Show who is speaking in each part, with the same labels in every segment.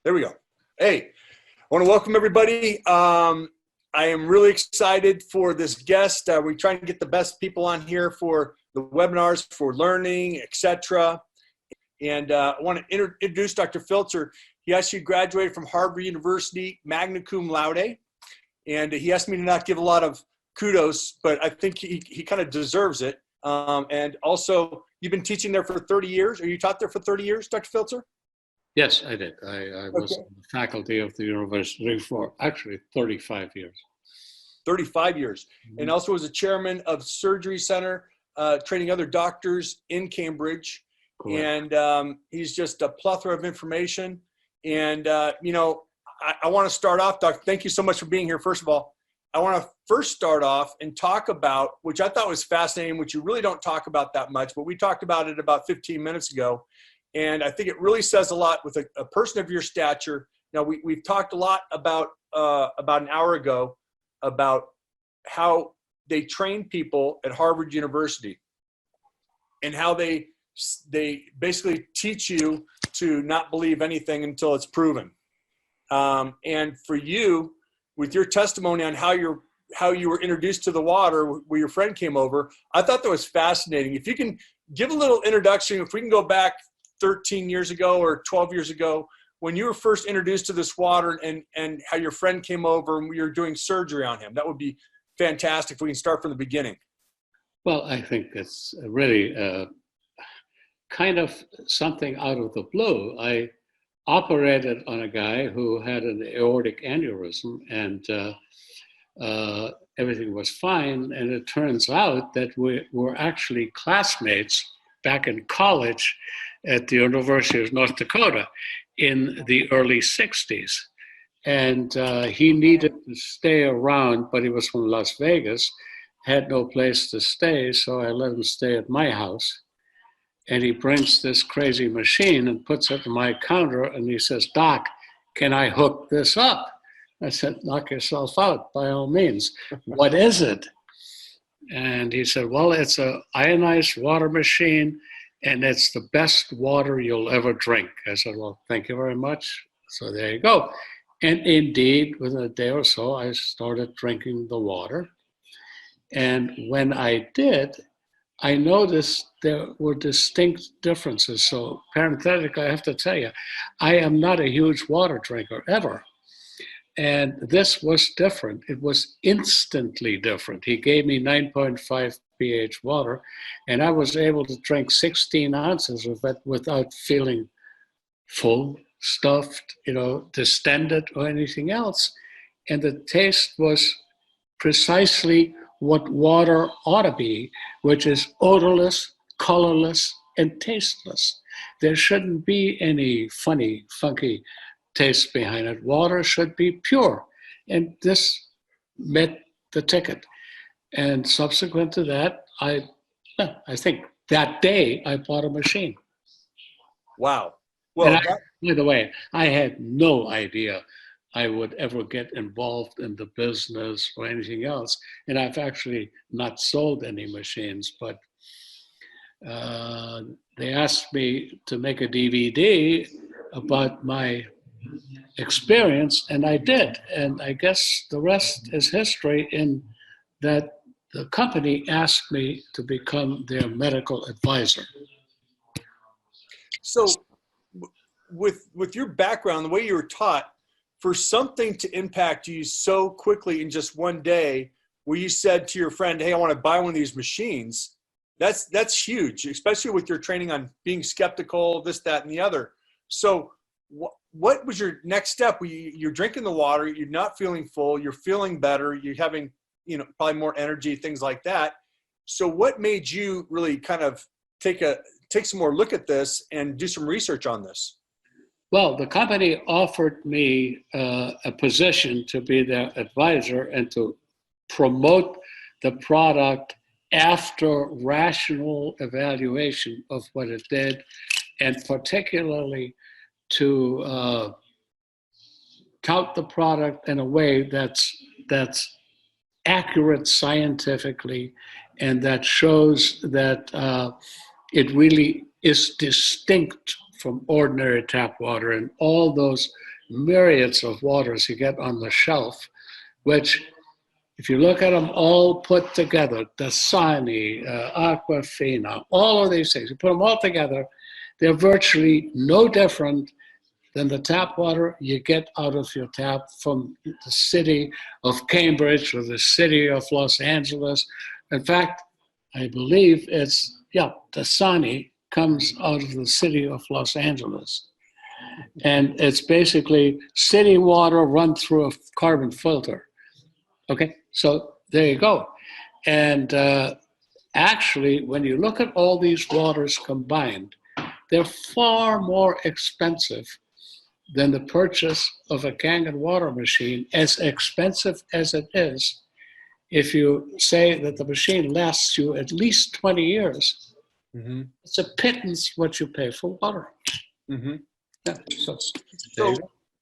Speaker 1: There we go. Hey, I want to welcome everybody. I am really excited for this guest. We're trying to get the best people on here for the webinars, for learning, etc. And I want to introduce Dr. Filtzer. He actually graduated from Harvard University, magna cum laude. And he asked me to not give a lot of kudos, but I think he kind of deserves it. And also, you've been teaching there for 30 years. Or you taught there for 30 years, Dr. Filtzer?
Speaker 2: Yes, I did. I was on the faculty of the university for actually 35 years.
Speaker 1: 35 years. Mm-hmm. And also was a chairman of Surgery Center, training other doctors in Cambridge. Correct. And he's just a plethora of information. And, you know, I want to start off, Doc, thank you so much for being here. First of all, I want to first start off and talk about, which I thought was fascinating, which you really don't talk about that much, but we talked about it about 15 minutes ago. And I think it really says a lot with a person of your stature. Now, we've talked a lot about an hour ago about how they train people at Harvard University and how they basically teach you to not believe anything until it's proven. And for you, with your testimony on how you were introduced to the water where your friend came over, I thought that was fascinating. If you can give a little introduction, if we can go back 13 years ago or 12 years ago, when you were first introduced to this water and how your friend came over and we were doing surgery on him, that would be fantastic if we can start from the beginning.
Speaker 2: Well, I think it's really kind of something out of the blue. I operated on a guy who had an aortic aneurysm and everything was fine. And it turns out that we were actually classmates back in college at the University of North Dakota in the early 60s. And he needed to stay around, but he was from Las Vegas, had no place to stay, so I let him stay at my house. And he brings this crazy machine and puts it on my counter, and he says, "Doc, can I hook this up?" I said, "Knock yourself out, by all means. What is it?" And he said, "Well, it's an ionized water machine, and it's the best water you'll ever drink." I said, "Well, thank you very much." So there you go. And indeed, within a day or so, I started drinking the water. And when I did, I noticed there were distinct differences. So parenthetically, I have to tell you, I am not a huge water drinker ever. And this was different. It was instantly different. He gave me 9.5 pH water, and I was able to drink 16 ounces of it without feeling full, stuffed, distended or anything else. And the taste was precisely what water ought to be, which is odorless, colorless, and tasteless. There shouldn't be any funny, funky taste behind it. Water should be pure. And this met the ticket. And subsequent to that, I think that day I bought a machine.
Speaker 1: Wow. Well,
Speaker 2: by the way, I had no idea I would ever get involved in the business or anything else. And I've actually not sold any machines, but they asked me to make a DVD about my experience, and I did. And I guess the rest is history in that the company asked me to become their medical advisor.
Speaker 1: So with your background, the way you were taught, for something to impact you so quickly in just one day, where you said to your friend, "Hey, I want to buy one of these machines," that's huge, especially with your training on being skeptical, this, that, and the other. So what was your next step? You're drinking the water, you're not feeling full, you're feeling better, you're having, probably more energy, things like that. So what made you really kind of take some more look at this and do some research on this?
Speaker 2: Well, the company offered me a position to be their advisor and to promote the product after rational evaluation of what it did, and particularly to tout the product in a way that's accurate scientifically, and that shows that it really is distinct from ordinary tap water, and all those myriads of waters you get on the shelf, which, if you look at them all put together, Dasani, Aquafina, all of these things, you put them all together, they're virtually no different than the tap water you get out of your tap from the city of Cambridge or the city of Los Angeles. In fact, I believe it's, Dasani comes out of the city of Los Angeles. And it's basically city water run through a carbon filter. Okay, so there you go. And actually, when you look at all these waters combined, they're far more expensive than the purchase of a Kangen water machine, as expensive as it is. If you say that the machine lasts you at least 20 years, it's a pittance what you pay for water. Yeah,
Speaker 1: so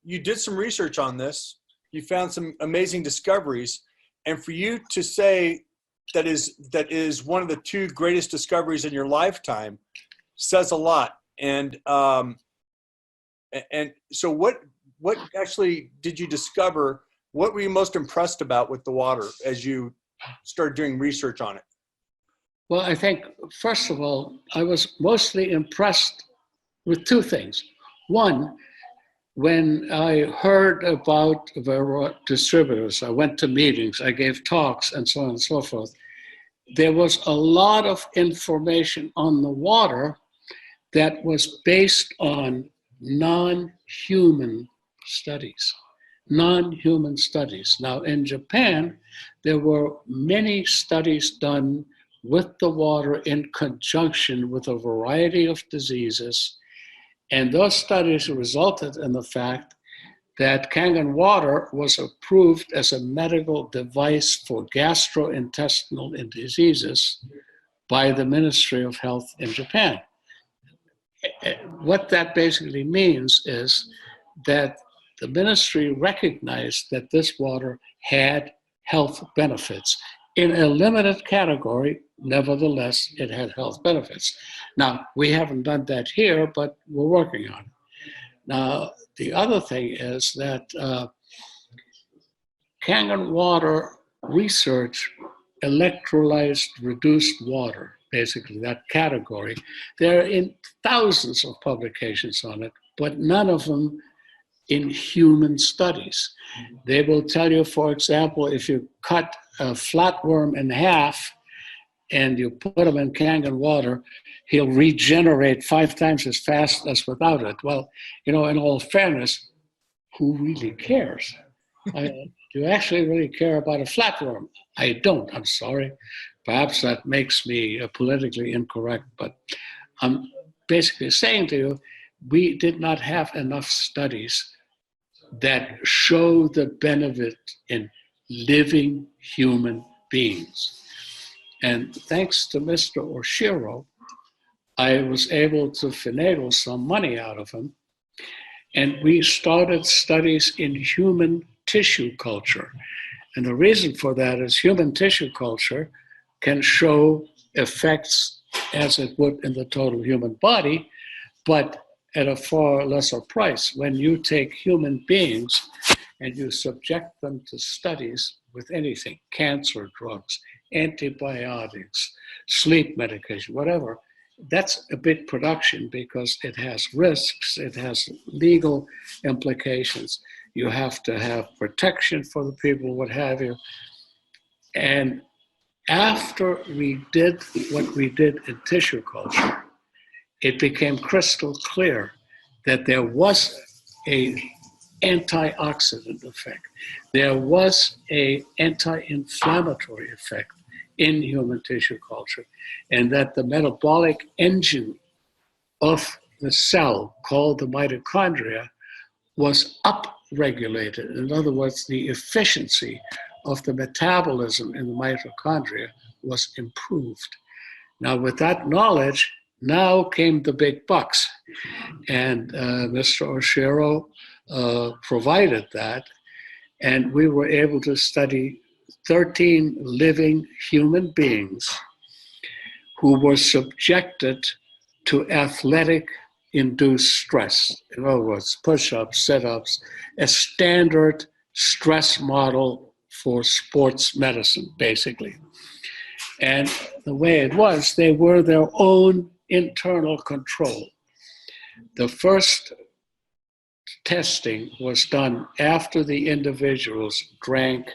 Speaker 1: you did some research on this. You found some amazing discoveries. And for you to say that is one of the two greatest discoveries in your lifetime says a lot. And so what actually did you discover? What were you most impressed about with the water as you started doing research on it?
Speaker 2: Well, I think, first of all, I was mostly impressed with two things. One, when I heard about the distributors, I went to meetings, I gave talks, and so on and so forth. There was a lot of information on the water that was based on non-human studies. Non-human studies. Now, in Japan, there were many studies done with the water in conjunction with a variety of diseases. And those studies resulted in the fact that Kangen water was approved as a medical device for gastrointestinal diseases by the Ministry of Health in Japan. What that basically means is that the ministry recognized that this water had health benefits. In a limited category, nevertheless, it had health benefits. Now, we haven't done that here, but we're working on it. Now, the other thing is that Kangen water research electrolyzed reduced water, basically that category. There are in thousands of publications on it, but none of them in human studies. They will tell you, for example, if you cut a flatworm in half and you put him in Kangen water, he'll regenerate 5 times as fast as without it. Well, in all fairness, who really cares? Do you actually really care about a flatworm? I don't, I'm sorry. Perhaps that makes me politically incorrect, but I'm basically saying to you, we did not have enough studies that show the benefit in living human beings. And thanks to Mr. Oshiro, I was able to finagle some money out of him. And we started studies in human tissue culture. And the reason for that is human tissue culture can show effects as it would in the total human body, but at a far lesser price. When you take human beings and you subject them to studies with anything, cancer drugs, antibiotics, sleep medication, whatever, that's a big production because it has risks, it has legal implications. You have to have protection for the people, what have you. And after we did what we did in tissue culture, it became crystal clear that there was an antioxidant effect. There was an anti-inflammatory effect in human tissue culture, and that the metabolic engine of the cell, called the mitochondria, was upregulated. In other words, the efficiency of the metabolism in the mitochondria was improved. Now, with that knowledge, now came the big bucks. And Mr. Oshiro provided that. And we were able to study 13 living human beings who were subjected to athletic induced stress. In other words, push-ups, sit-ups, a standard stress model for sports medicine, basically. And the way it was, they were their own internal control. The first testing was done after the individuals drank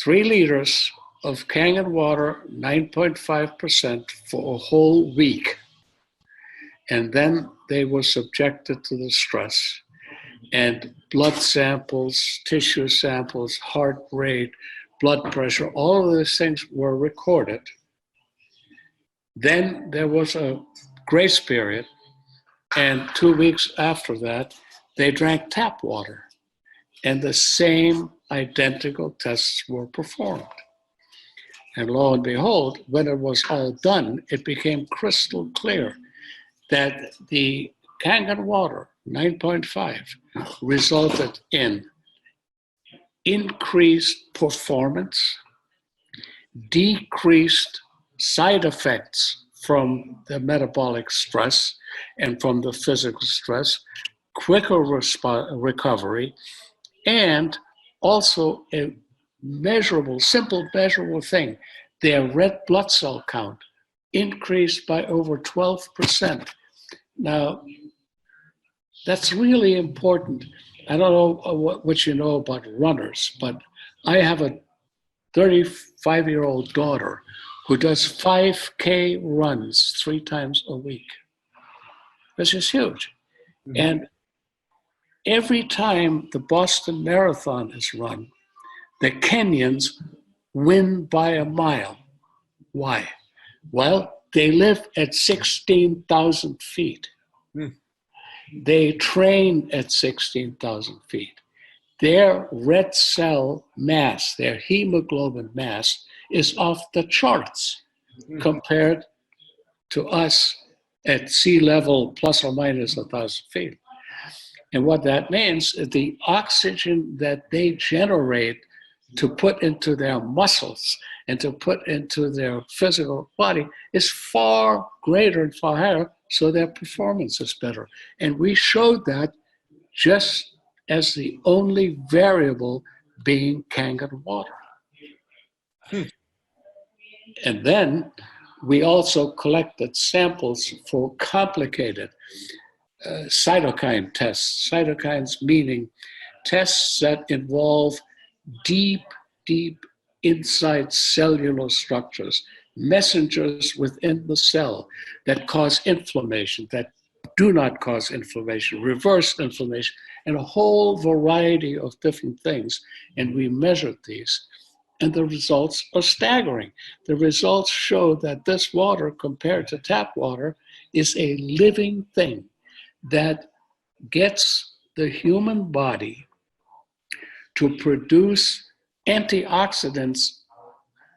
Speaker 2: 3 liters of Kangen water, 9.5% for a whole week. And then they were subjected to the stress. And blood samples, tissue samples, heart rate, blood pressure, all of those things were recorded. Then there was a grace period, and 2 weeks after that, they drank tap water, and the same identical tests were performed. And lo and behold, when it was all done, it became crystal clear that the Kangen water, 9.5, resulted in increased performance, decreased side effects from the metabolic stress and from the physical stress, quicker recovery, and also a measurable, simple measurable thing. Their red blood cell count increased by over 12%. Now, that's really important. I don't know what you know about runners, but I have a 35-year-old daughter who does 5K runs 3 times a week. This is huge. Mm-hmm. And every time the Boston Marathon is run, the Kenyans win by a mile. Why? Well, they live at 16,000 feet. Mm. They train at 16,000 feet. Their red cell mass, their hemoglobin mass, is off the charts compared to us at sea level plus or minus 1,000 feet. And what that means is the oxygen that they generate to put into their muscles and to put into their physical body is far greater and far higher, so their performance is better. And we showed that just as the only variable being Kangen water. And then we also collected samples for complicated cytokine tests. Cytokines meaning tests that involve deep inside cellular structures, messengers within the cell that cause inflammation, that do not cause inflammation, reverse inflammation, and a whole variety of different things. And we measured these, and the results are staggering. The results show that this water, compared to tap water, is a living thing that gets the human body to produce antioxidants,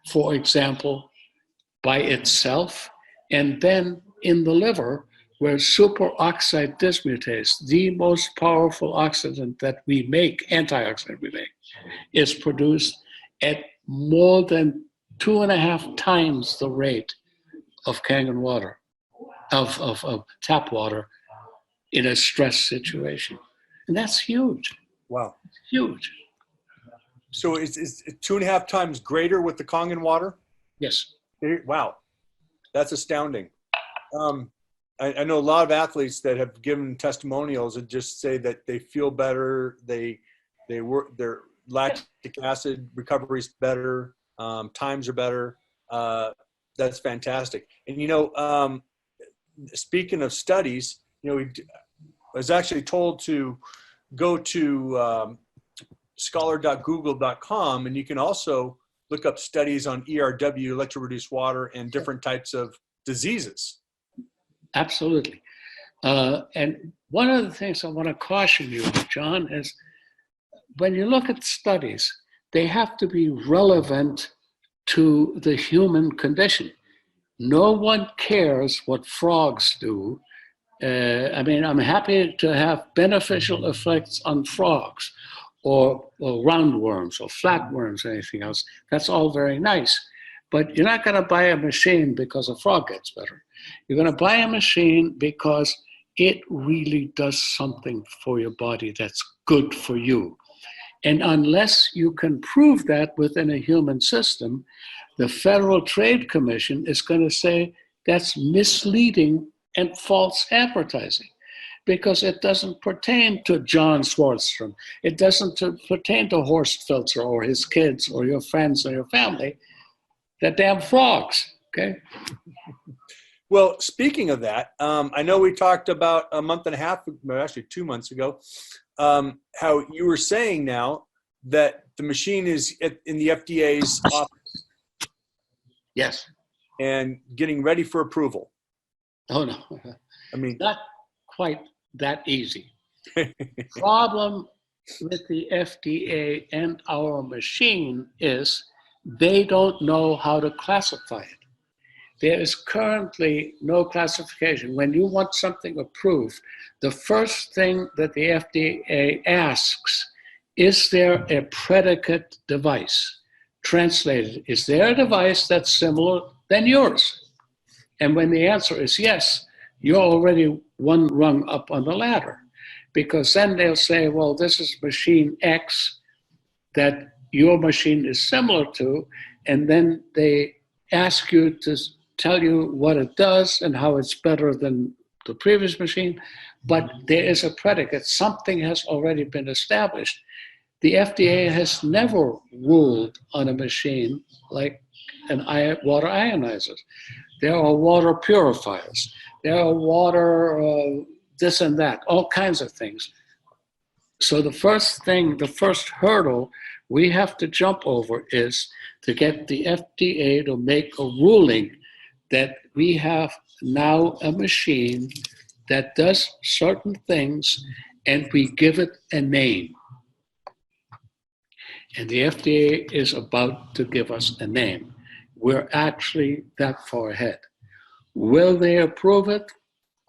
Speaker 2: for example, by itself, and then in the liver, where superoxide dismutase, the most powerful oxidant that we make, antioxidant we make, is produced at more than 2.5 times the rate of Kangen water, of tap water in a stress situation. And that's huge.
Speaker 1: Wow.
Speaker 2: Huge.
Speaker 1: So it's 2.5 times greater with the Kangen water?
Speaker 2: Yes.
Speaker 1: Wow. That's astounding. I know a lot of athletes that have given testimonials and just say that they feel better, they work, their lactic acid recovery is better, times are better. That's fantastic. And speaking of studies, I was actually told to go to scholar.google.com, and you can also look up studies on ERW, electro-reduced water, and different types of diseases.
Speaker 2: Absolutely. And one of the things I want to caution you, John, is when you look at studies, they have to be relevant to the human condition. No one cares what frogs do. I'm happy to have beneficial effects on frogs or roundworms or flatworms or anything else. That's all very nice. But you're not going to buy a machine because a frog gets better. You're going to buy a machine because it really does something for your body that's good for you. And unless you can prove that within a human system, the Federal Trade Commission is going to say that's misleading and false advertising, because it doesn't pertain to John Swartstrom. It doesn't pertain to Horst Filtzer or his kids or your friends or your family. They're damn frogs, okay?
Speaker 1: Well, speaking of that, I know we talked about a month and a half, actually 2 months ago, how you were saying now that the machine is in the FDA's office.
Speaker 2: Yes.
Speaker 1: And getting ready for approval.
Speaker 2: Oh, no.
Speaker 1: I mean,
Speaker 2: not quite that easy. Problem with the FDA and our machine is they don't know how to classify it. There is currently no classification. When you want something approved, the first thing that the FDA asks, is there a predicate device? Translated, is there a device that's similar than yours? And when the answer is yes, you're already one rung up on the ladder, because then they'll say, well, this is machine X that your machine is similar to, and then they ask you to tell you what it does and how it's better than the previous machine, but there is a predicate. Something has already been established. The FDA has never ruled on a machine like water ionizers. There are water purifiers. There are water this and that, all kinds of things. So the first hurdle we have to jump over is to get the FDA to make a ruling that we have now a machine that does certain things and we give it a name. And the FDA is about to give us a name. We're actually that far ahead. Will they approve it?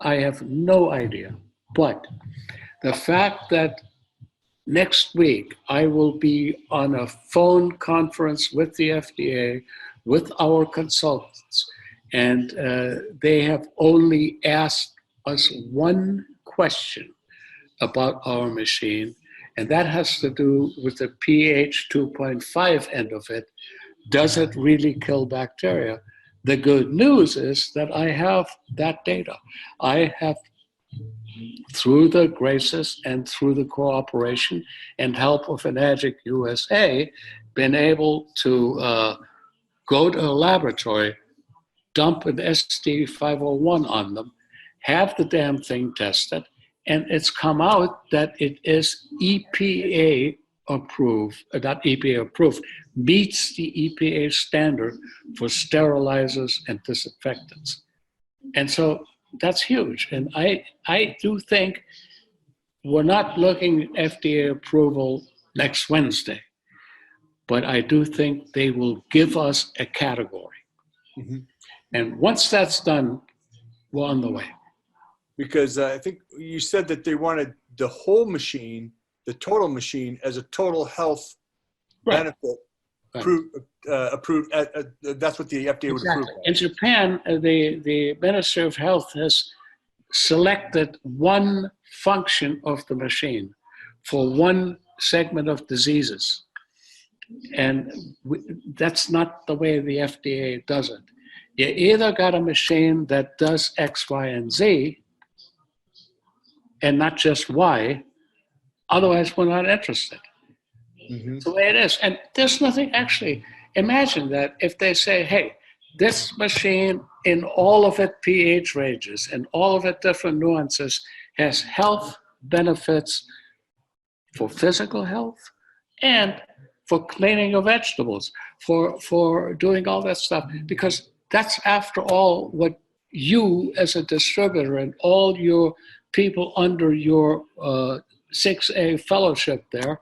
Speaker 2: I have no idea. But the fact that next week I will be on a phone conference with the FDA, with our consultants, and they have only asked us one question about our machine, and that has to do with the pH 2.5 end of it. Does it really kill bacteria? The good news is that I have that data. I have, through the graces and through the cooperation and help of Enagic USA, been able to go to a laboratory, dump an ST501 on them, have the damn thing tested, and it's come out that it is EPA approved, not EPA approved, meets the EPA standard for sterilizers and disinfectants. And so that's huge. And I do think we're not looking at FDA approval next Wednesday, but I do think they will give us a category. Mm-hmm. And once that's done, we're on the way.
Speaker 1: Because I think you said that they wanted the whole machine, the total machine, as a total health benefit. Right. Approved. That's what the FDA would approve.
Speaker 2: In Japan, the Ministry of Health has selected one function of the machine for one segment of diseases. And that's not the way the FDA does it. You either got a machine that does X, Y, and Z, and not just Y, otherwise we're not interested. Mm-hmm. It's the way it is. And there's nothing, actually, imagine that if they say, hey, this machine in all of its pH ranges and all of its different nuances has health benefits for physical health and for cleaning your vegetables, for doing all that stuff, because that's, after all, what you as a distributor and all your people under your 6A fellowship there,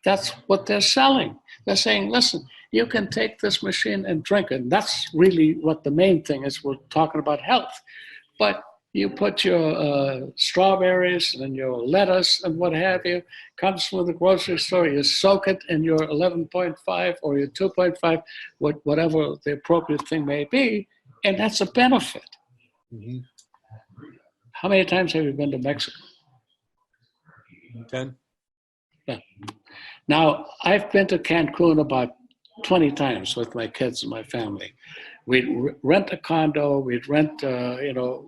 Speaker 2: that's what they're selling. They're saying, listen, you can take this machine and drink it. And that's really what the main thing is. We're talking about health. But You put your strawberries and your lettuce and what have you, comes from the grocery store. You soak it in your 11.5 or your 2.5, whatever the appropriate thing may be, and that's a benefit.
Speaker 1: Mm-hmm.
Speaker 2: How many times have you been to Mexico?
Speaker 1: 10.
Speaker 2: Yeah. Now, I've been to Cancun about 20 times with my kids and my family. We'd rent a condo, we'd rent,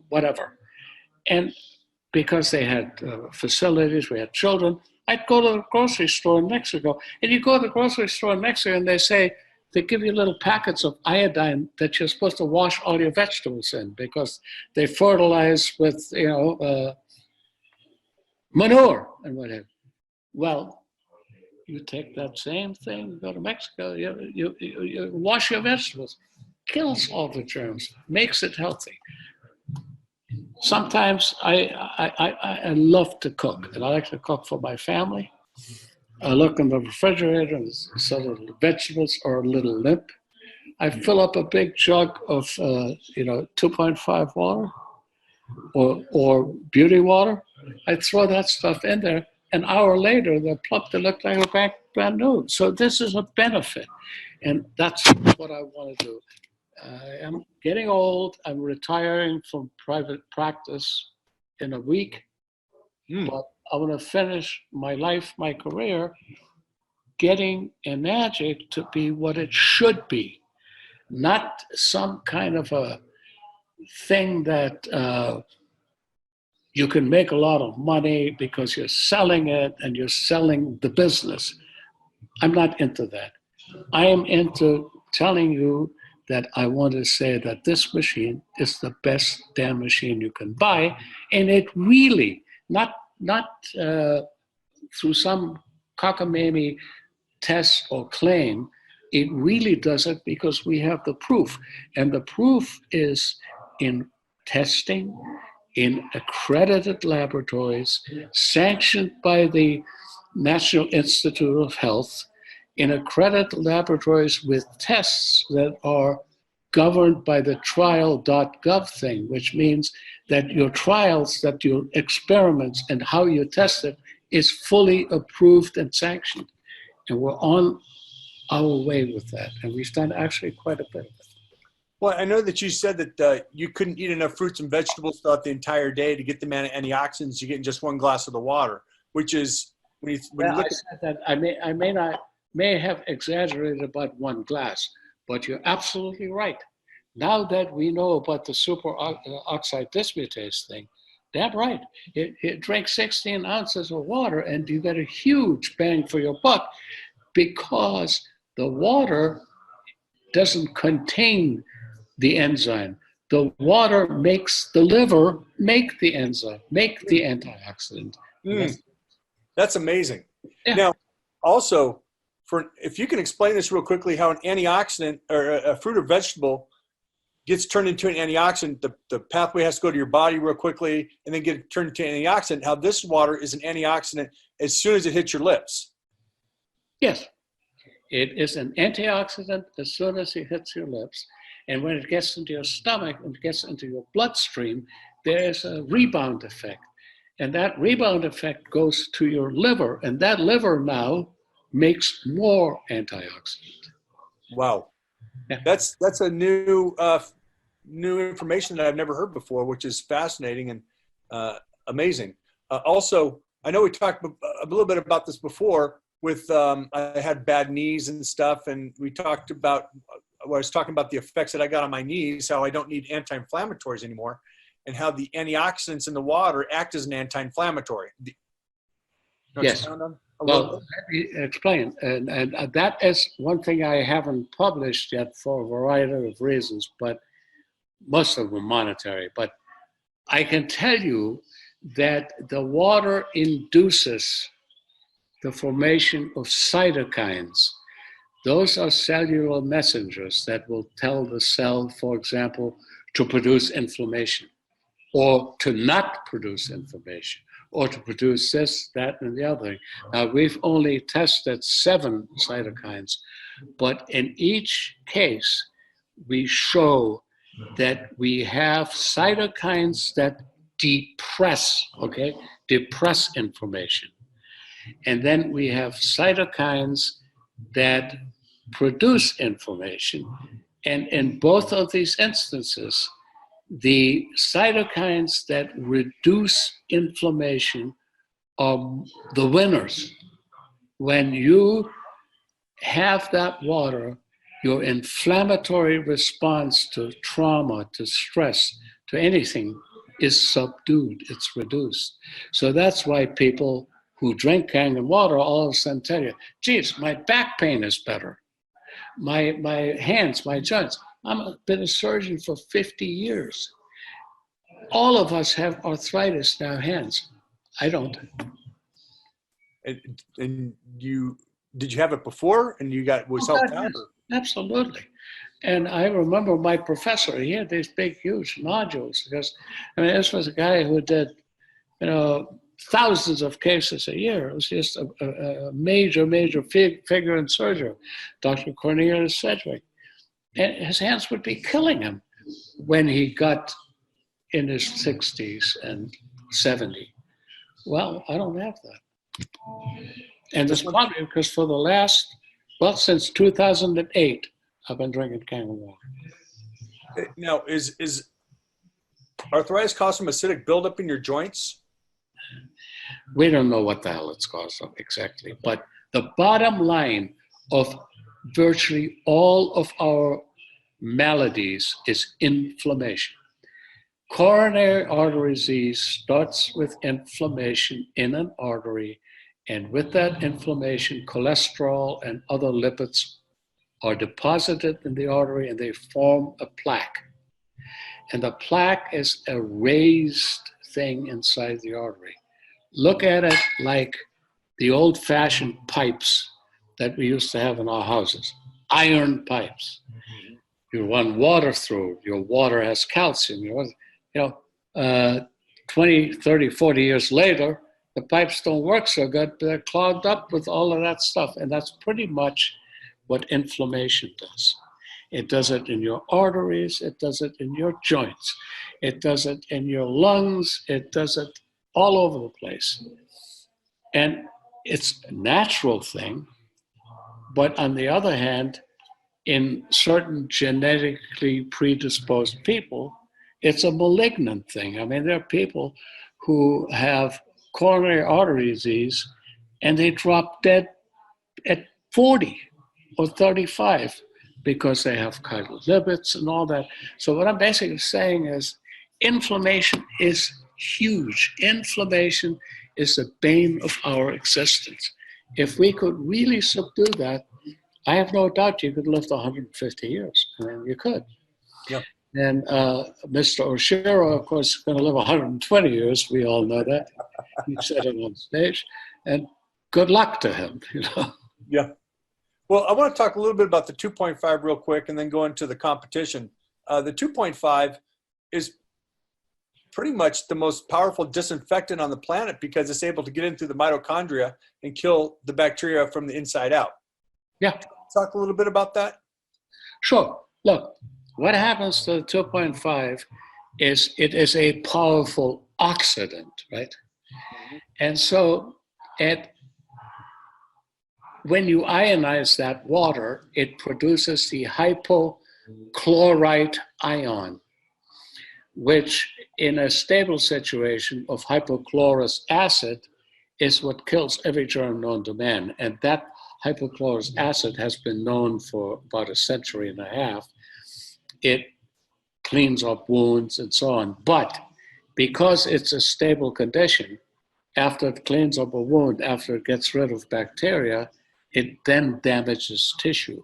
Speaker 2: whatever. And because they had facilities, we had children, I'd go to the grocery store in Mexico. And you go to the grocery store in Mexico and they give you little packets of iodine that you're supposed to wash all your vegetables in because they fertilize with, manure and whatever. Well, you take that same thing, you go to Mexico, you wash your vegetables, kills all the germs, makes it healthy. Sometimes I love to cook, and I like to cook for my family. I look in the refrigerator and so the vegetables are a little limp. I fill up a big jug of 2.5 water or beauty water. I throw that stuff in there. An hour later, they're plump. They look like a brand new. So this is a benefit, and that's what I want to do. I am getting old. I'm retiring from private practice in a week, but I want to finish my life, my career, getting Enagic to be what it should be, not some kind of a thing that you can make a lot of money because you're selling it and you're selling the business. I'm not into that. I am into telling you that I want to say that this machine is the best damn machine you can buy, and it really, not through some cockamamie test or claim, it really does it because we have the proof. And the proof is in testing, in accredited laboratories, sanctioned by the National Institute of Health, in accredited laboratories with tests that are governed by the trial.gov thing, which means that your trials, that your experiments and how you test it is fully approved and sanctioned. And we're on our way with that. And we've done actually quite a bit of it.
Speaker 1: Well, I know that you said that you couldn't eat enough fruits and vegetables throughout the entire day to get the amount of antioxidants you get in just one glass of the water, which is when you look
Speaker 2: I said that I may have exaggerated about one glass, but you're absolutely right. Now that we know about the superoxide dismutase thing, damn right. It drank 16 ounces of water and you get a huge bang for your buck because the water doesn't contain the enzyme. The water makes the liver make the enzyme, make the antioxidant.
Speaker 1: That's amazing.
Speaker 2: Yeah.
Speaker 1: Now, also, if you can explain this real quickly, how an antioxidant or a fruit or vegetable gets turned into an antioxidant, the pathway has to go to your body real quickly and then get turned into an antioxidant, how this water is an antioxidant as soon as it hits your lips.
Speaker 2: Yes, it is an antioxidant as soon as it hits your lips. And when it gets into your stomach and gets into your bloodstream, there's a rebound effect. And that rebound effect goes to your liver. And that liver now makes more antioxidant.
Speaker 1: Wow.
Speaker 2: Yeah.
Speaker 1: That's a new information that I've never heard before, which is fascinating and amazing. Also, I know we talked a little bit about this before with I had bad knees and stuff, and we talked about I was talking about the effects that I got on my knees, how I don't need anti-inflammatories anymore, and how the antioxidants in the water act as an anti-inflammatory.
Speaker 2: Yes. Well, let me explain. And that is one thing I haven't published yet for a variety of reasons, but most of them monetary. But I can tell you that the water induces the formation of cytokines. Those are cellular messengers that will tell the cell, for example, to produce inflammation or to not produce inflammation or to produce this, that, and the other. Now, we've only tested 7 cytokines, but in each case, we show that we have cytokines that depress, okay? Depress inflammation. And then we have cytokines that produce inflammation. And in both of these instances, the cytokines that reduce inflammation are the winners. When you have that water, your inflammatory response to trauma, to stress, to anything is subdued, it's reduced. So that's why people who drink Kangen water all of a sudden tell you, geez, my back pain is better. My hands, my joints. I've been a surgeon for 50 years. All of us have arthritis in our hands. I don't.
Speaker 1: And did you have it before and you was helped out?
Speaker 2: Yes, absolutely. And I remember my professor, he had these big, huge nodules because, I mean, this was a guy who did, thousands of cases a year. It was just a major figure in surgery, Dr. Cornelius Sedgwick. And his hands would be killing him when he got in his 60s and 70. Well, I don't have that. And it's probably because for the last, since 2008, I've been drinking Kangen water.
Speaker 1: Now, is arthritis caused from acidic buildup in your joints?
Speaker 2: We don't know what the hell it's caused of exactly, but the bottom line of virtually all of our maladies is inflammation. Coronary artery disease starts with inflammation in an artery, and with that inflammation, cholesterol and other lipids are deposited in the artery and they form a plaque. And the plaque is a raised thing inside the artery. Look at it like the old-fashioned pipes that we used to have in our houses, iron pipes. You run water through, your water has calcium. 20, 30, 40 years later, the pipes don't work so good, they're clogged up with all of that stuff. And that's pretty much what inflammation does. It does it in your arteries, it does it in your joints, it does it in your lungs, it does it all over the place. And it's a natural thing, but on the other hand, in certain genetically predisposed people, it's a malignant thing. I mean, there are people who have coronary artery disease and they drop dead at 40 or 35 because they have chiral lipids and all that. So what I'm basically saying is inflammation is huge. Inflammation is the bane of our existence. If we could really subdue that, I have no doubt you could live to 150 years. I mean, you could.
Speaker 1: Yep.
Speaker 2: And Mr. Oshiro, of course, is going to live 120 years. We all know that. He said it on stage. And good luck to him,
Speaker 1: Yeah. Well, I want to talk a little bit about the 2.5 real quick and then go into the competition. The 2.5 is pretty much the most powerful disinfectant on the planet because it's able to get into the mitochondria and kill the bacteria from the inside out.
Speaker 2: Yeah.
Speaker 1: Talk a little bit about that?
Speaker 2: Sure. Look, what happens to the 2.5 is it is a powerful oxidant, right? And so when you ionize that water, it produces the hypochlorite ion, which in a stable situation of hypochlorous acid is what kills every germ known to man. And that hypochlorous acid has been known for about a century and a half. It cleans up wounds and so on. But because it's a stable condition, after it cleans up a wound, after it gets rid of bacteria, it then damages tissue.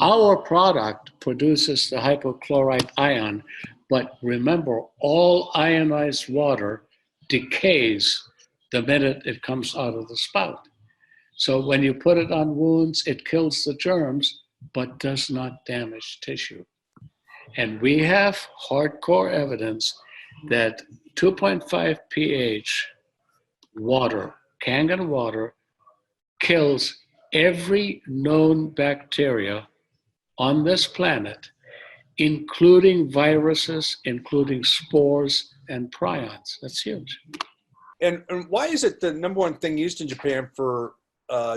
Speaker 2: Our product produces the hypochlorite ion, but remember, all ionized water decays the minute it comes out of the spout. So when you put it on wounds, it kills the germs, but does not damage tissue. And we have hardcore evidence that 2.5 pH water, Kangen water, kills every known bacteria on this planet including viruses, including spores and prions. That's huge.
Speaker 1: And why is it the number one thing used in Japan for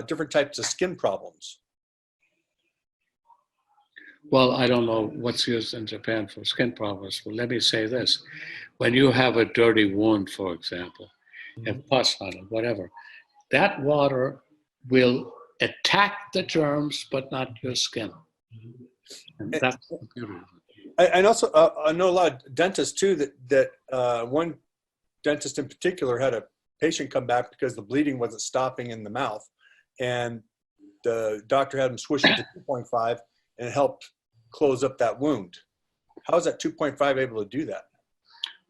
Speaker 1: different types of skin problems?
Speaker 2: Well, I don't know what's used in Japan for skin problems, but let me say this. When you have a dirty wound, for example, and pus on it, whatever, that water will attack the germs, but not your skin. And that's the beauty of it.
Speaker 1: And also, I know a lot of dentists too, that one dentist in particular had a patient come back because the bleeding wasn't stopping in the mouth. And the doctor had him swish it to 2.5 and it helped close up that wound. How is that 2.5 able to do that?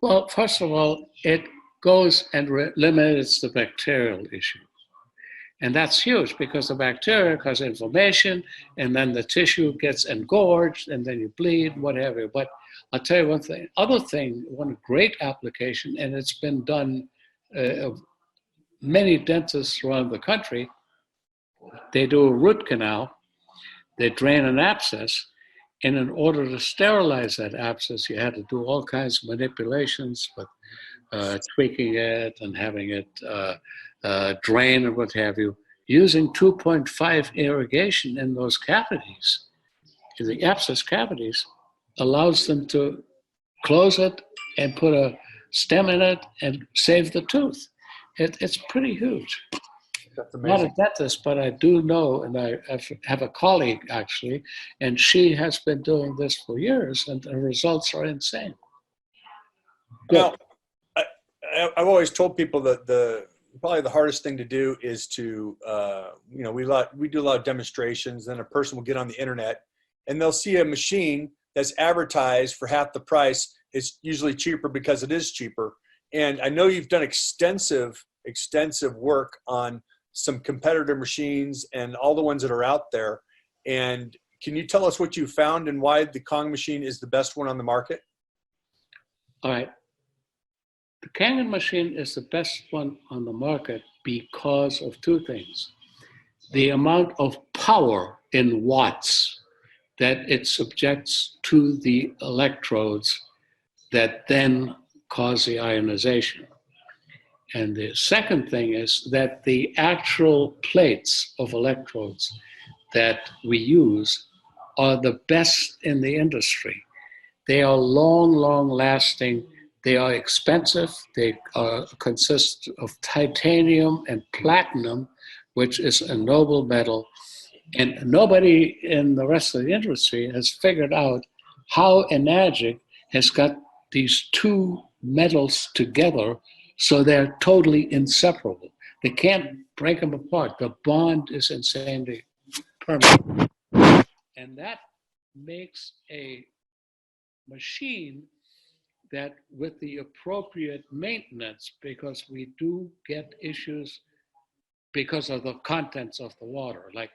Speaker 2: Well, first of all, it goes and eliminates the bacterial issue. And that's huge because the bacteria cause inflammation and then the tissue gets engorged and then you bleed, whatever. But I'll tell you one thing, one great application, and it's been done of many dentists around the country. They do a root canal, they drain an abscess, and in order to sterilize that abscess, you had to do all kinds of manipulations with tweaking it and having it drain and what have you, using 2.5 irrigation in those cavities, in the abscess cavities, allows them to close it and put a stem in it and save the tooth. It's pretty huge.
Speaker 1: That's
Speaker 2: I'm not a
Speaker 1: amazing.
Speaker 2: dentist, but I do know, and I have a colleague actually, and she has been doing this for years, and the results are insane. Good.
Speaker 1: Now, I've always told people that probably the hardest thing to do is to, we do a lot of demonstrations, then a person will get on the internet and they'll see a machine that's advertised for half the price. It's usually cheaper because it is cheaper. And I know you've done extensive work on some competitor machines and all the ones that are out there. And can you tell us what you found and why the Kong machine is the best one on the market?
Speaker 2: All right. The Kangen machine is the best one on the market because of two things. The amount of power in watts that it subjects to the electrodes that then cause the ionization. And the second thing is that the actual plates of electrodes that we use are the best in the industry. They are long lasting. They are expensive. They consist of titanium and platinum, which is a noble metal. And nobody in the rest of the industry has figured out how Enagic has got these two metals together so they're totally inseparable. They can't break them apart. The bond is insanely permanent. And that makes a machine that with the appropriate maintenance, because we do get issues because of the contents of the water, like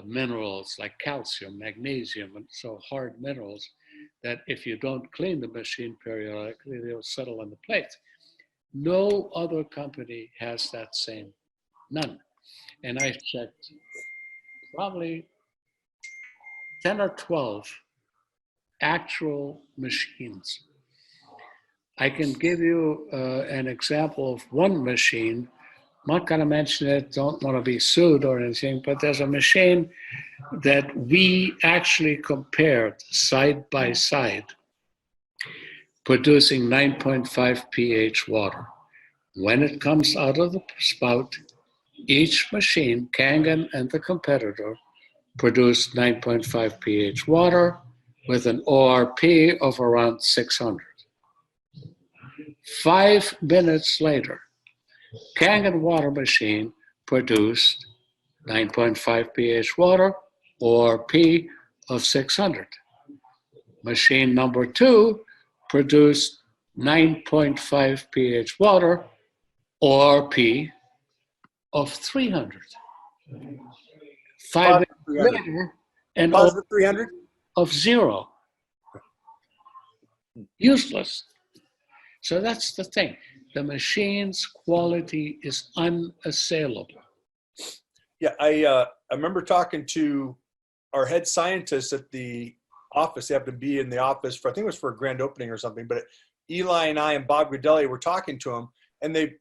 Speaker 2: minerals like calcium, magnesium, and so hard minerals that if you don't clean the machine periodically, they'll settle on the plate. No other company has that same, none. And I checked probably 10 or 12 actual machines. I can give you an example of one machine. I'm not going to mention it, don't want to be sued or anything, but there's a machine that we actually compared side by side, producing 9.5 pH water. When it comes out of the spout, each machine, Kangen and the competitor, produced 9.5 pH water with an ORP of around 600. 5 minutes later, Kangen water machine produced 9.5 pH water, ORP of 600. Machine number 2 produced 9.5 pH water, ORP of 300. 5 minutes later, an
Speaker 1: Positive 300?
Speaker 2: of 0. Useless. So that's the thing. The machine's quality is unassailable.
Speaker 1: Yeah, I remember talking to our head scientist at the office. They happened to be in the office for, I think it was for a grand opening or something, but Eli and I and Bob Gradelli were talking to him, and they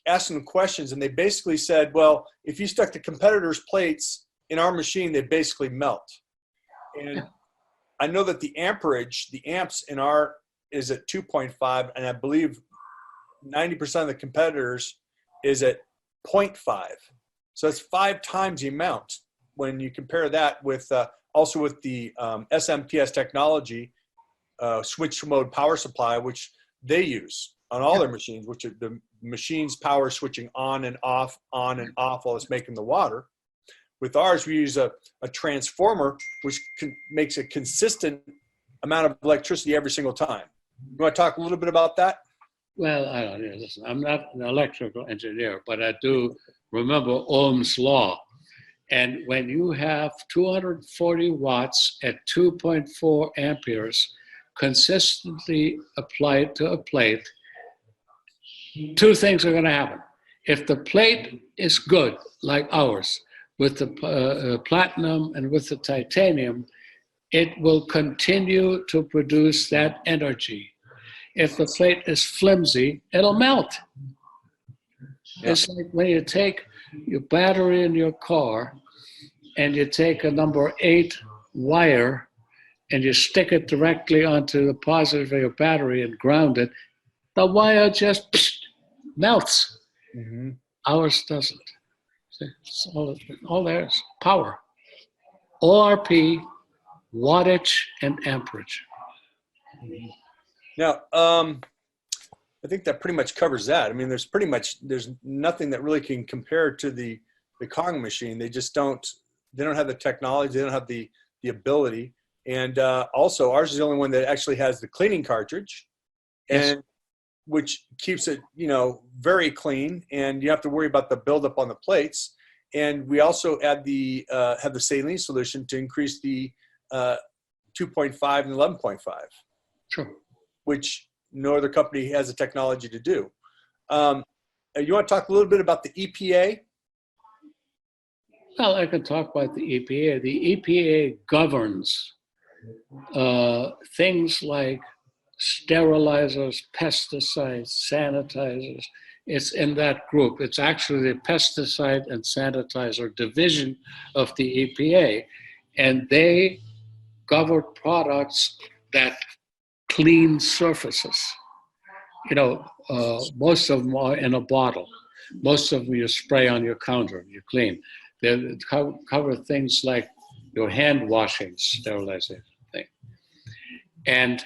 Speaker 1: asked him questions, and they basically said, well, if you stuck the competitors' plates in our machine, they basically melt. And I know that the amperage, the amps in our is at 2.5, and I believe 90% of the competitors is at 0.5. So it's 5 times the amount when you compare that with also with the SMPS technology, switch mode power supply, which they use on all their machines, which are the machine's power switching on and off while it's making the water. With ours, we use a transformer, which makes a consistent amount of electricity every single time. You want to talk a little bit about that?
Speaker 2: Well, I don't know. Listen, I'm not an electrical engineer, but I do remember Ohm's law. And when you have 240 watts at 2.4 amperes consistently applied to a plate, 2 things are going to happen. If the plate is good, like ours, with the platinum and with the titanium, it will continue to produce that energy. If the plate is flimsy, it'll melt. Yeah. It's like when you take your battery in your car and you take a number 8 wire and you stick it directly onto the positive of your battery and ground it, the wire just melts. Mm-hmm. Ours doesn't. It's all there's power. ORP, wattage, and amperage.
Speaker 1: Now, I think that pretty much covers that. I mean, there's nothing that really can compare to the Kangen machine. They just don't have the technology. They don't have the ability. And also, ours is the only one that actually has the cleaning cartridge, and which keeps it, very clean. And you have to worry about the buildup on the plates. And we also add have the saline solution to increase the 2.5 and 11.5.
Speaker 2: Sure.
Speaker 1: Which no other company has the technology to do. You want to talk a little bit about the EPA?
Speaker 2: Well, I can talk about the EPA. The EPA governs things like sterilizers, pesticides, sanitizers. It's in that group. It's actually the pesticide and sanitizer division of the EPA, and they govern products that clean surfaces. Most of them are in a bottle. Most of them you spray on your counter, you clean. They cover things like your hand washing sterilization thing. And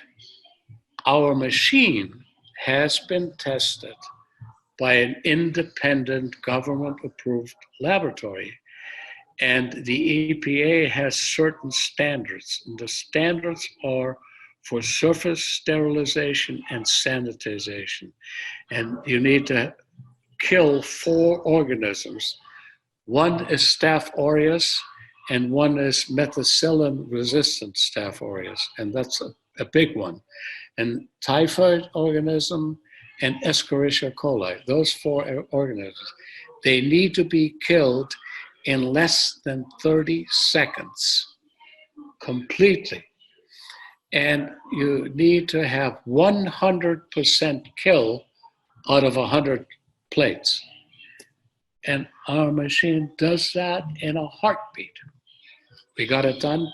Speaker 2: our machine has been tested by an independent government-approved laboratory. And the EPA has certain standards. And the standards are for surface sterilization and sanitization. And you need to kill 4 organisms. One is Staph aureus, and one is methicillin-resistant Staph aureus, and that's a big one. And typhoid organism and Escherichia coli, those 4 organisms, they need to be killed in less than 30 seconds, completely. And you need to have 100% kill out of 100 plates. And our machine does that in a heartbeat. We got it done.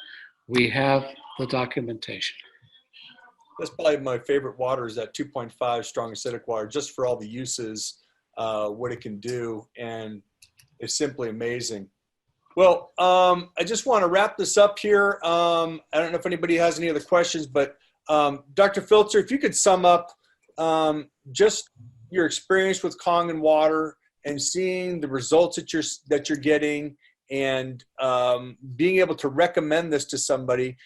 Speaker 2: We have the documentation.
Speaker 1: That's probably my favorite water, is that 2.5 strong acidic water, just for all the uses, what it can do. And it's simply amazing. Well, I just want to wrap this up here. I don't know if anybody has any other questions, but Dr. Filtzer, if you could sum up just your experience with Kangen Water and seeing the results that you're getting, and being able to recommend this to somebody,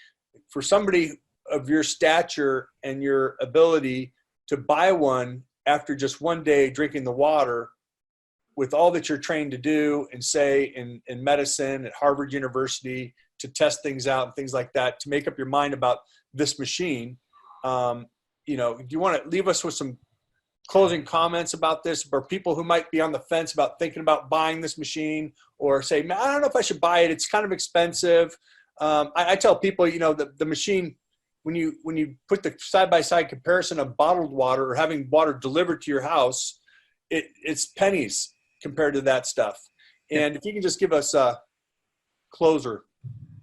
Speaker 1: for somebody of your stature and your ability to buy one after just one day drinking the water, with all that you're trained to do and say in medicine at Harvard University, to test things out and things like that, to make up your mind about this machine. Do you want to leave us with some closing comments about this for people who might be on the fence about thinking about buying this machine, or say, I don't know if I should buy it, it's kind of expensive. I tell people, the machine, when you put the side-by-side comparison of bottled water or having water delivered to your house, it's pennies compared to that stuff. And if you can just give us a closer.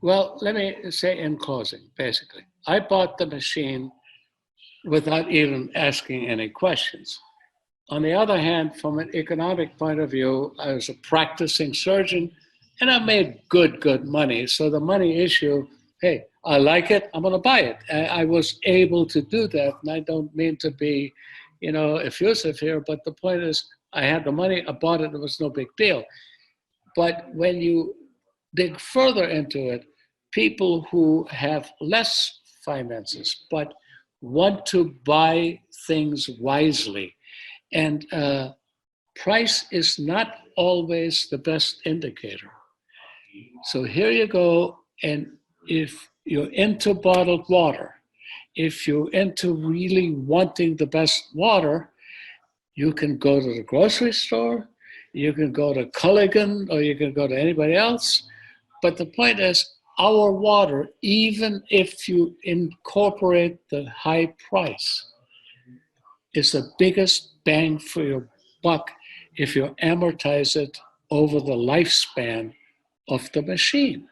Speaker 2: Well, let me say in closing, basically, I bought the machine without even asking any questions. On the other hand, from an economic point of view, I was a practicing surgeon and I made good money. So the money issue, hey, I like it, I'm gonna buy it. I was able to do that, and I don't mean to be, effusive here, but the point is, I had the money, I bought it, it was no big deal. But when you dig further into it, people who have less finances but want to buy things wisely, and price is not always the best indicator. So here you go, and if you're into bottled water, if you're into really wanting the best water, you can go to the grocery store, you can go to Culligan, or you can go to anybody else. But the point is, our water, even if you incorporate the high price, is the biggest bang for your buck if you amortize it over the lifespan of the machine.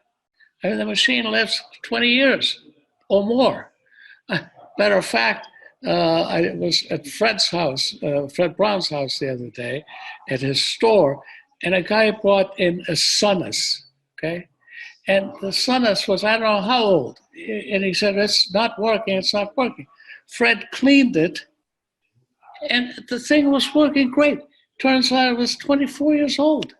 Speaker 2: I mean, the machine lives 20 years or more. Matter of fact, I was at Fred's house, Fred Brown's house the other day, at his store, and a guy brought in a Sunnis, okay? And the Sunnis was, I don't know how old, and he said, it's not working. Fred cleaned it, and the thing was working great. Turns out it was 24 years old.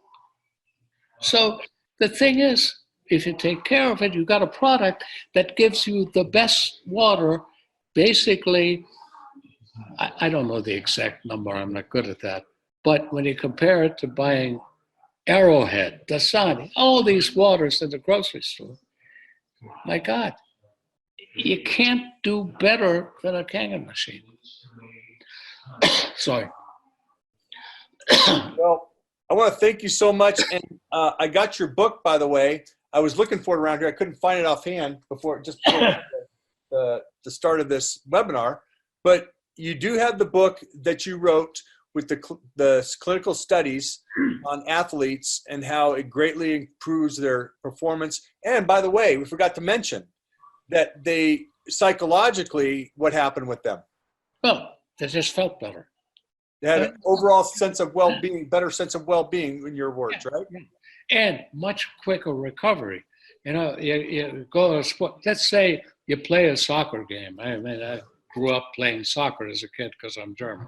Speaker 2: So the thing is, if you take care of it, you've got a product that gives you the best water. Basically, I don't know the exact number, I'm not good at that. But when you compare it to buying Arrowhead, Dasani, all these waters in the grocery store, my God, you can't do better than a Kangen machine. Sorry.
Speaker 1: Well, I want to thank you so much. And I got your book, by the way. I was looking for it around here. I couldn't find it offhand before the start of this webinar. But you do have the book that you wrote with the clinical studies on athletes and how it greatly improves their performance. And by the way, we forgot to mention that they psychologically, what happened with them?
Speaker 2: Well, they just felt better.
Speaker 1: They had an overall sense of well-being, better sense of well-being, in your words, right?
Speaker 2: And much quicker recovery. You go to a sport. Let's say you play a soccer game. I mean, I grew up playing soccer as a kid because I'm German,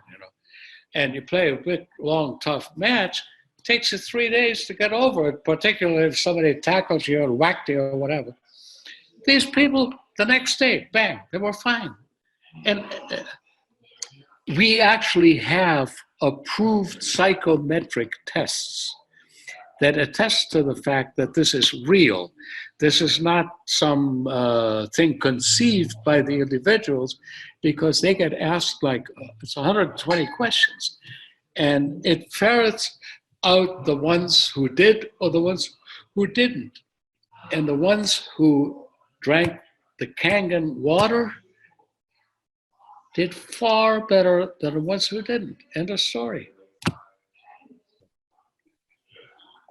Speaker 2: And you play a big, long, tough match. It takes you 3 days to get over it, particularly if somebody tackles you or whacked you or whatever. These people, the next day, bang, they were fine. And we actually have approved psychometric tests that attest to the fact that this is real. This is not some thing conceived by the individuals, because they get asked it's 120 questions. And it ferrets out the ones who did or the ones who didn't. And the ones who drank the Kangen water did far better than the ones who didn't. End of story.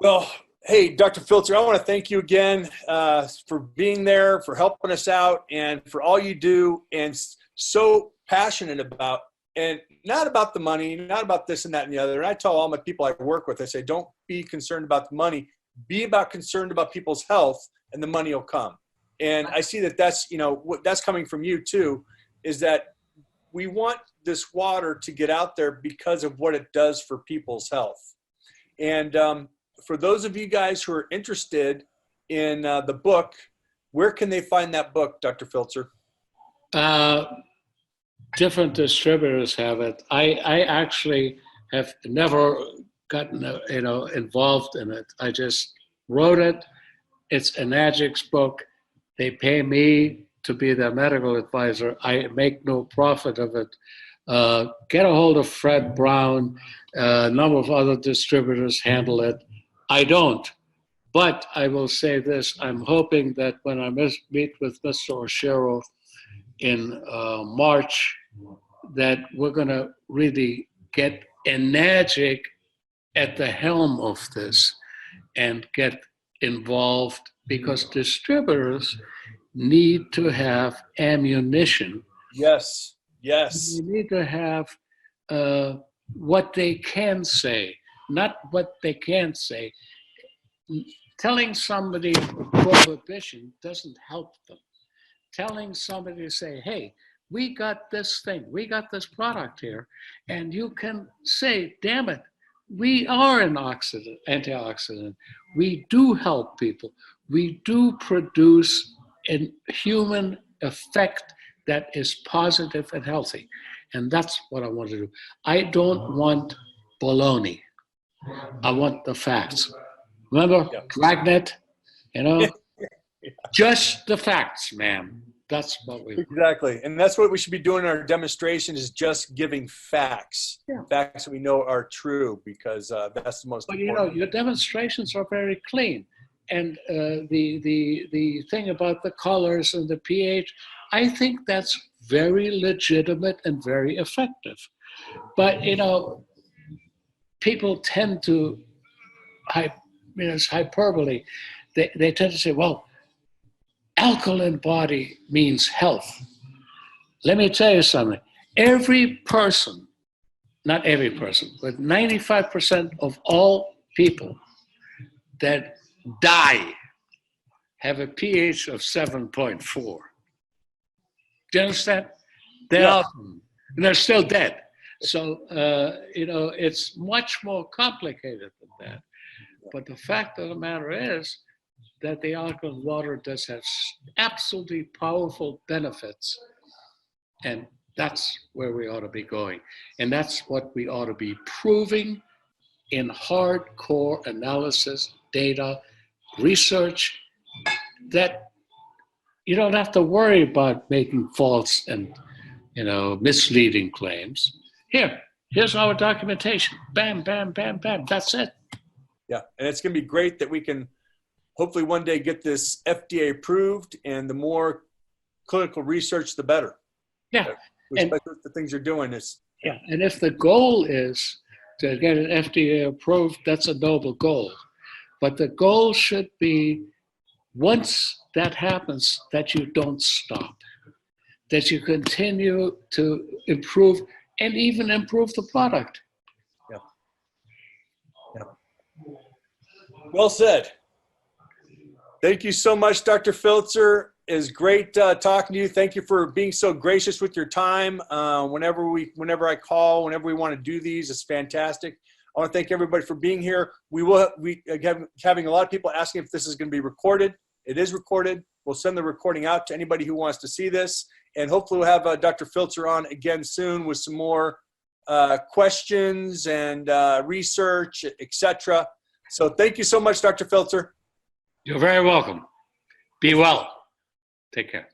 Speaker 1: Well, hey, Dr. Filtzer, I want to thank you again for being there, for helping us out, and for all you do, and so passionate about, and not about the money, not about this and that and the other. And I tell all my people I work with, I say, don't be concerned about the money, be concerned about people's health, and the money will come. And I see that that's coming from you too, is that we want this water to get out there because of what it does for people's health. And for those of you guys who are interested in the book, where can they find that book, Dr. Filtzer?
Speaker 2: Different distributors have it. I actually have never gotten involved in it. I just wrote it. It's Enagic's book. They pay me to be their medical advisor. I make no profit of it. Get a hold of Fred Brown. A number of other distributors handle it. I don't, But I will say this, I'm hoping that when I meet with Mr. Oshiro in March, that we're going to really get Enagic at the helm of this and get involved, because distributors need to have ammunition.
Speaker 1: Yes, yes.
Speaker 2: They need to have what they can say, not what they can't say. Telling somebody prohibition doesn't help them. Telling somebody to say, hey, we got this thing, we got this product here, and you can say, damn it, we are an antioxidant. We do help people. We do produce a human effect that is positive and healthy. And that's what I want to do. I don't want baloney. I want the facts. Remember, Dragnet, you know, just the facts, ma'am. That's what we
Speaker 1: exactly, and that's what we should be doing in our demonstration, is just giving facts, facts that we know are true, because that's the most important.
Speaker 2: You know, your demonstrations are very clean, and the thing about the colors and the pH, I think that's very legitimate and very effective. But you know, people tend to, it's hyperbole. They tend to say, well, alkaline body means health. Let me tell you something. Every person, not every person, but 95% of all people that die have a pH of 7.4. Do you understand? They're alkaline, and they're still dead. So, you know, it's much more complicated than that. But the fact of the matter is that the alkaline water does have absolutely powerful benefits. And that's where we ought to be going. And that's what we ought to be proving in hardcore analysis, data, research, that you don't have to worry about making false and, you know, misleading claims. Here's our documentation. Bam, bam, bam, bam. That's it.
Speaker 1: Yeah, and it's going to be great that we can hopefully one day get this FDA approved, and the more clinical research, the better.
Speaker 2: Yeah.
Speaker 1: Especially with the things you're doing is.
Speaker 2: Yeah, and if the goal is to get an FDA approved, that's a noble goal. But the goal should be, once that happens, that you don't stop, that you continue to improve and even improve the product.
Speaker 1: Yeah. Yeah. Well said. Thank you so much, Dr. Filtzer. It's great talking to you. Thank you for being so gracious with your time. Whenever I call, whenever we want to do these, it's fantastic. I want to thank everybody for being here. Having a lot of people asking if this is going to be recorded. It is recorded. We'll send the recording out to anybody who wants to see this. And hopefully we'll have Dr. Filtzer on again soon with some more questions and research, etc. So thank you so much, Dr. Filtzer.
Speaker 2: You're very welcome. Be well. Take care.